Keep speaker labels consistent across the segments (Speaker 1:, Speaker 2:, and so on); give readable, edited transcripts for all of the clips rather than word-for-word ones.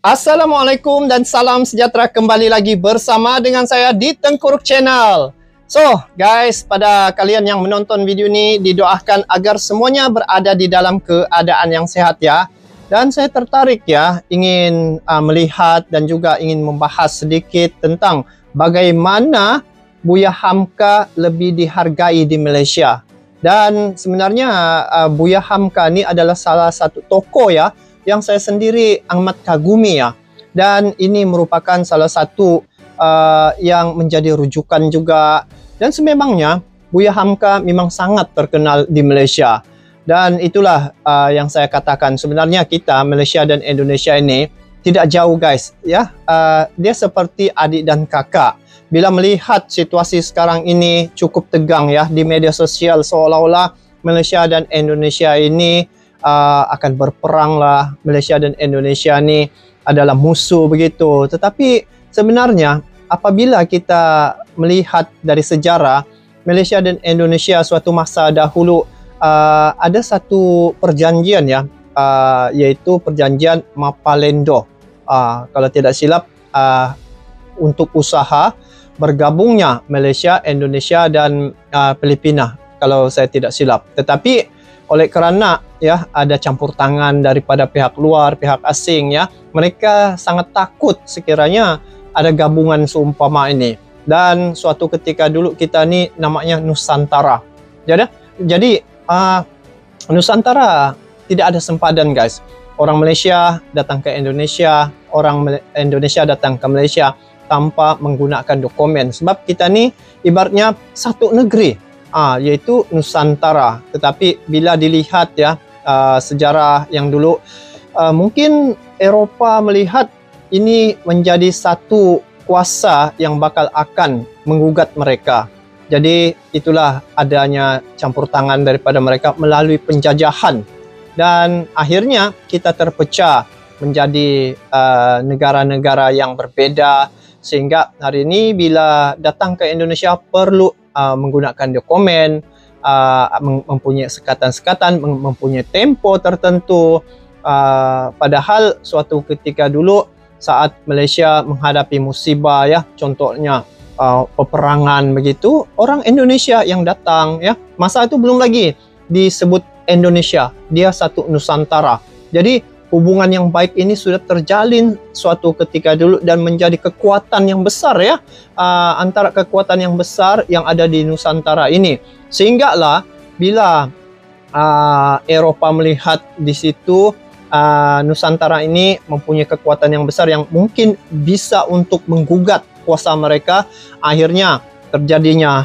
Speaker 1: Assalamualaikum dan salam sejahtera, kembali lagi bersama dengan saya di Tengkuruk Channel. So guys, pada kalian yang menonton video ini, didoakan agar semuanya berada di dalam keadaan yang sehat ya. Dan saya tertarik ya, ingin melihat dan juga ingin membahas sedikit tentang bagaimana Buya Hamka lebih dihargai di Malaysia. Dan sebenarnya Buya Hamka ini adalah salah satu tokoh ya yang saya sendiri amat kagumi ya. Dan ini merupakan salah satu yang menjadi rujukan juga. Dan sememangnya Buya Hamka memang sangat terkenal di Malaysia. Dan itulah yang saya katakan, sebenarnya kita Malaysia dan Indonesia ini tidak jauh guys ya. Dia seperti adik dan kakak. Bila melihat situasi sekarang ini cukup tegang ya di media sosial, seolah-olah Malaysia dan Indonesia ini akan berperang lah. Malaysia dan Indonesia ini adalah musuh begitu. Tetapi sebenarnya apabila kita melihat dari sejarah, Malaysia dan Indonesia suatu masa dahulu ada satu perjanjian ya, yaitu perjanjian Mapalendo. Kalau tidak silap, untuk usaha bergabungnya Malaysia, Indonesia dan Filipina kalau saya tidak silap. Tetapi oleh kerana ya ada campur tangan daripada pihak luar, pihak asing ya, mereka sangat takut sekiranya ada gabungan seumpama ini. Dan suatu ketika dulu kita ni namanya Nusantara. Jadi Nusantara tidak ada sempadan guys. Orang Malaysia datang ke Indonesia, orang Indonesia datang ke Malaysia tanpa menggunakan dokumen. Sebab kita ni ibaratnya satu negeri, yaitu Nusantara. Tetapi bila dilihat ya sejarah yang dulu, mungkin Eropah melihat ini menjadi satu kuasa yang bakal akan menggugat mereka. Jadi itulah adanya campur tangan daripada mereka melalui penjajahan. Dan akhirnya kita terpecah menjadi negara-negara yang berbeda. Sehingga hari ini bila datang ke Indonesia perlu menggunakan dokumen, mempunyai sekatan-sekatan, mempunyai tempo tertentu. Padahal suatu ketika dulu saat Malaysia menghadapi musibah ya, contohnya peperangan begitu, orang Indonesia yang datang ya. Masa itu belum lagi disebut Indonesia, dia satu Nusantara. Jadi hubungan yang baik ini sudah terjalin suatu ketika dulu dan menjadi kekuatan yang besar ya, antara kekuatan yang besar yang ada di Nusantara ini. Sehingga lah bila Eropah melihat di situ Nusantara ini mempunyai kekuatan yang besar yang mungkin bisa untuk menggugat kuasa mereka, akhirnya terjadinya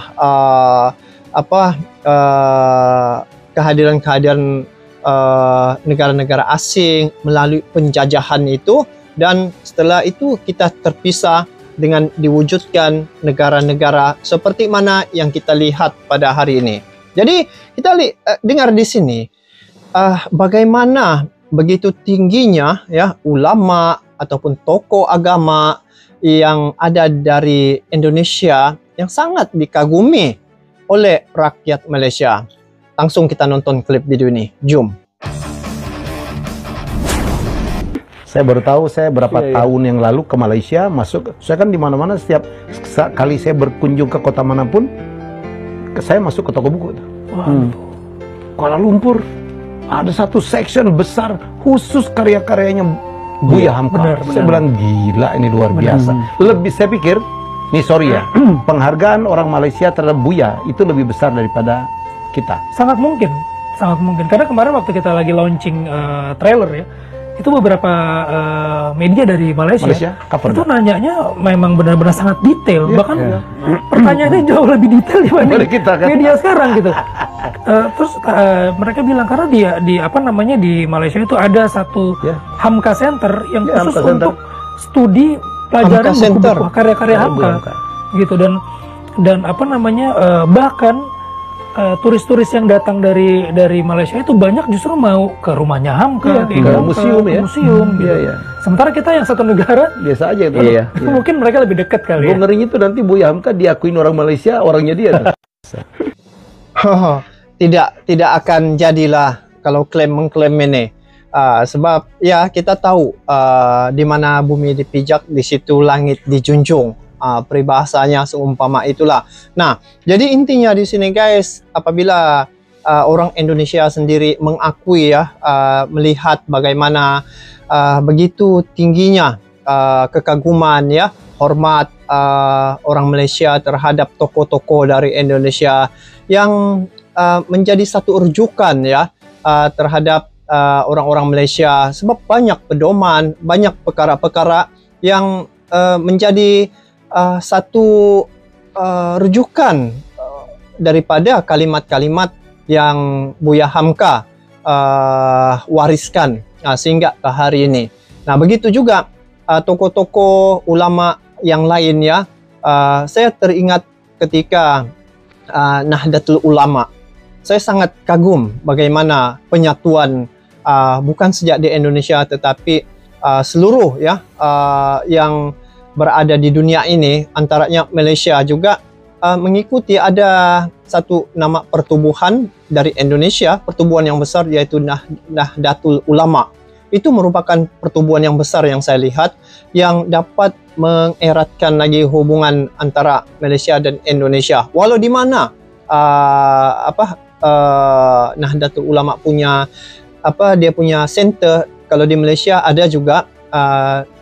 Speaker 1: kehadiran negara-negara asing melalui penjajahan itu. Dan setelah itu kita terpisah dengan diwujudkan negara-negara seperti mana yang kita lihat pada hari ini. Jadi kita dengar di sini bagaimana begitu tingginya ya ulama ataupun tokoh agama yang ada dari Indonesia yang sangat dikagumi oleh rakyat Malaysia. Langsung kita nonton klip video ini. Jom.
Speaker 2: Saya baru tahu, saya berapa tahun yang lalu ke Malaysia, masuk. Saya kan di mana-mana, setiap kali saya berkunjung ke kota manapun, saya masuk ke toko buku. Kuala Lumpur ada satu section besar khusus karya-karyanya Buya Hamka. Saya bilang gila, ini luar biasa. Lebih saya pikir, nih sorry ya, penghargaan orang Malaysia terhadap Buya itu lebih besar daripada kita.
Speaker 3: Sangat mungkin. Karena kemarin waktu kita lagi launching trailer ya, itu beberapa media dari Malaysia itu nanyanya memang benar-benar sangat detail. Bahkan pertanyaannya jauh lebih detail dibanding kita, kan? Media sekarang gitu. Terus mereka bilang karena di Malaysia itu ada satu Hamka Center yang khusus untuk studi pelajaran buku-buku karya-karya Hamka gitu. Dan bahkan turis-turis yang datang dari Malaysia itu banyak justru mau ke rumahnya Hamka, ke museum ya. Gitu. Sementara kita yang satu negara
Speaker 2: biasa aja itu.
Speaker 3: Mungkin mereka lebih dekat kali.
Speaker 2: Gue ngerinya itu nanti Buya Hamka diakuin orang Malaysia, orangnya dia.
Speaker 1: Tidak akan jadilah kalau mengklaim ini. Sebab ya kita tahu di mana bumi dipijak, di situ langit dijunjung. Peribahasanya seumpama itulah. Nah, jadi intinya di sini guys, apabila orang Indonesia sendiri mengakui ya, melihat bagaimana begitu tingginya kekaguman ya, hormat orang Malaysia terhadap tokoh-tokoh dari Indonesia yang menjadi satu rujukan ya terhadap orang-orang Malaysia, sebab banyak pedoman, banyak perkara-perkara yang menjadi satu rujukan daripada kalimat-kalimat yang Buya Hamka wariskan sehingga ke hari ini. Nah, begitu juga tokoh-tokoh ulama yang lain ya. Saya teringat ketika Nahdlatul Ulama. Saya sangat kagum bagaimana penyatuan bukan sejak di Indonesia tetapi seluruh ya yang berada di dunia ini, antaranya Malaysia juga mengikuti ada satu nama pertubuhan dari Indonesia, pertubuhan yang besar yaitu Nahdlatul Ulama. Itu merupakan pertubuhan yang besar yang saya lihat yang dapat mengeratkan lagi hubungan antara Malaysia dan Indonesia. Walau di mana Nahdlatul Ulama punya dia punya center, kalau di Malaysia ada juga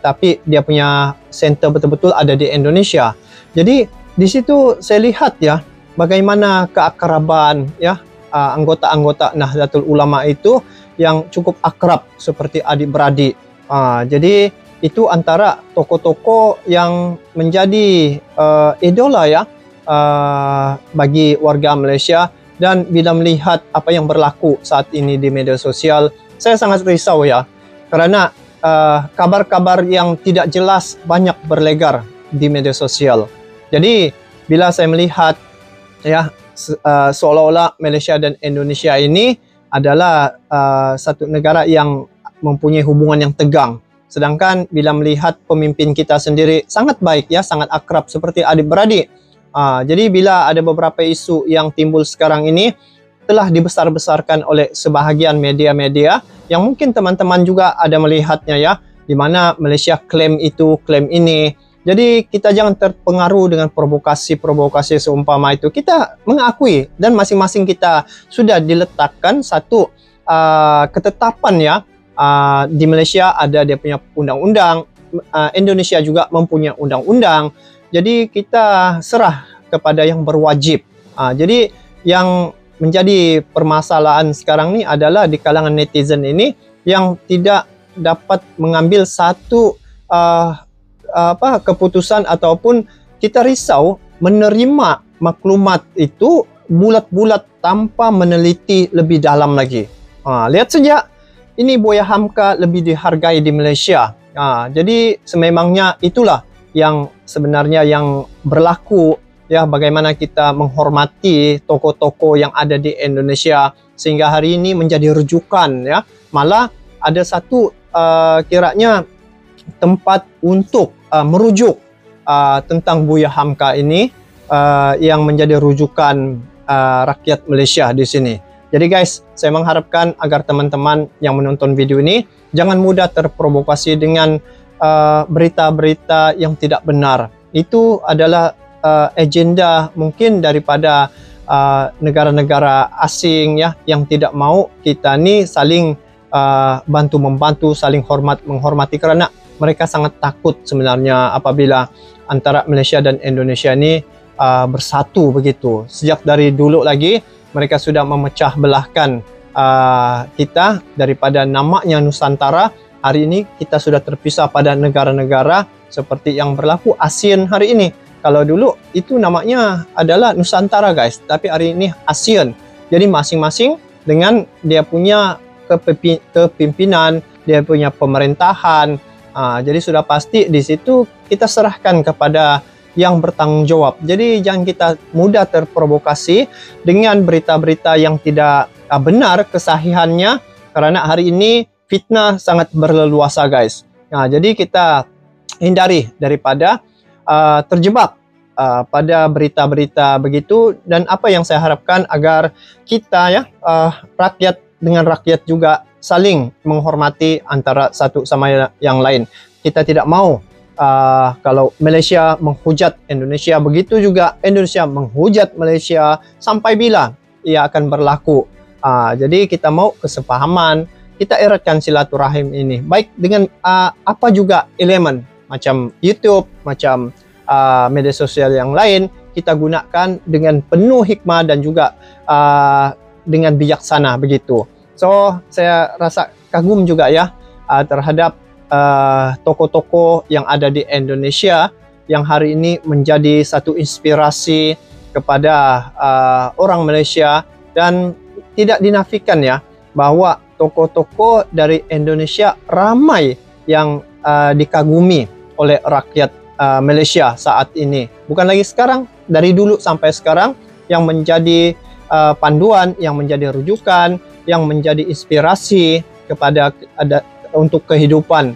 Speaker 1: tapi dia punya center betul-betul ada di Indonesia. Jadi di situ saya lihat ya bagaimana keakraban ya anggota-anggota Nahdlatul Ulama itu yang cukup akrab seperti adik-beradik. Jadi itu antara tokoh-tokoh yang menjadi idola ya bagi warga Malaysia. Dan bila melihat apa yang berlaku saat ini di media sosial, saya sangat risau ya, karena kabar-kabar yang tidak jelas banyak berlegar di media sosial. Jadi bila saya melihat ya seolah-olah Malaysia dan Indonesia ini adalah satu negara yang mempunyai hubungan yang tegang, sedangkan bila melihat pemimpin kita sendiri sangat baik ya, sangat akrab seperti adik-beradik. Jadi bila ada beberapa isu yang timbul sekarang ini telah dibesar-besarkan oleh sebahagian media-media yang mungkin teman-teman juga ada melihatnya ya, di mana Malaysia klaim itu, klaim ini. Jadi kita jangan terpengaruh dengan provokasi-provokasi seumpama itu. Kita mengakui dan masing-masing kita sudah diletakkan satu ketetapan ya. Di Malaysia ada dia punya undang-undang, Indonesia juga mempunyai undang-undang. Jadi kita serah kepada yang berwajib. Jadi yang menjadi permasalahan sekarang ni adalah di kalangan netizen ini yang tidak dapat mengambil satu keputusan ataupun kita risau menerima maklumat itu bulat-bulat tanpa meneliti lebih dalam lagi. Lihat saja, ini Buya Hamka lebih dihargai di Malaysia. Jadi sememangnya itulah yang sebenarnya yang berlaku ya, bagaimana kita menghormati tokoh-tokoh yang ada di Indonesia sehingga hari ini menjadi rujukan ya. Malah ada satu kiranya tempat untuk merujuk tentang Buya Hamka ini yang menjadi rujukan rakyat Malaysia di sini. Jadi guys, saya mengharapkan agar teman-teman yang menonton video ini jangan mudah terprovokasi dengan berita-berita yang tidak benar. Itu adalah agenda mungkin daripada negara-negara asing ya, yang tidak mau kita ni saling bantu-membantu, saling menghormati, karena mereka sangat takut sebenarnya apabila antara Malaysia dan Indonesia ni bersatu begitu. Sejak dari dulu lagi mereka sudah memecah belahkan kita daripada namanya Nusantara. Hari ini kita sudah terpisah pada negara-negara seperti yang berlaku ASEAN hari ini. Kalau dulu itu namanya adalah Nusantara guys, tapi hari ini ASEAN. Jadi masing-masing dengan dia punya kepimpinan, dia punya pemerintahan. Jadi sudah pasti di situ kita serahkan kepada yang bertanggung jawab. Jadi jangan kita mudah terprovokasi dengan berita-berita yang tidak benar kesahihannya, karena hari ini fitnah sangat berleluasa guys. Jadi kita hindari daripada terjebak pada berita-berita begitu. Dan apa yang saya harapkan agar kita ya rakyat dengan rakyat juga saling menghormati antara satu sama yang lain. Kita tidak mau kalau Malaysia menghujat Indonesia, begitu juga Indonesia menghujat Malaysia, sampai bila ia akan berlaku. Jadi kita mau kesepahaman, kita eratkan silaturahim ini, baik dengan apa juga elemen, macam YouTube, macam media sosial yang lain, kita gunakan dengan penuh hikmah dan juga dengan bijaksana begitu. So, saya rasa kagum juga ya terhadap tokoh-tokoh yang ada di Indonesia yang hari ini menjadi satu inspirasi kepada orang Malaysia, dan tidak dinafikan ya bahwa tokoh-tokoh dari Indonesia ramai yang dikagumi oleh rakyat Malaysia saat ini. Bukan lagi sekarang, dari dulu sampai sekarang, yang menjadi panduan, yang menjadi rujukan, yang menjadi inspirasi kepada untuk kehidupan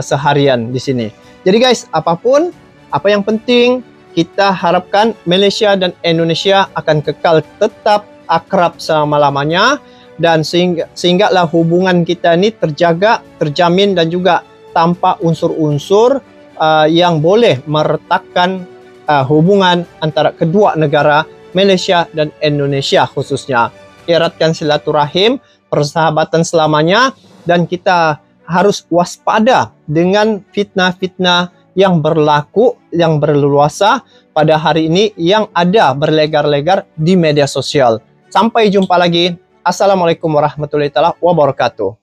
Speaker 1: seharian di sini. Jadi guys, apapun, apa yang penting, kita harapkan Malaysia dan Indonesia akan kekal tetap akrab selama-lamanya, dan sehinggalah hubungan kita ini terjaga, terjamin, dan juga tanpa unsur-unsur yang boleh meretakkan hubungan antara kedua negara, Malaysia dan Indonesia khususnya. Eratkan silaturahim, persahabatan selamanya, dan kita harus waspada dengan fitnah-fitnah yang berlaku, yang berleluasa pada hari ini, yang ada berlegar-legar di media sosial. Sampai jumpa lagi. Assalamualaikum warahmatullahi wabarakatuh.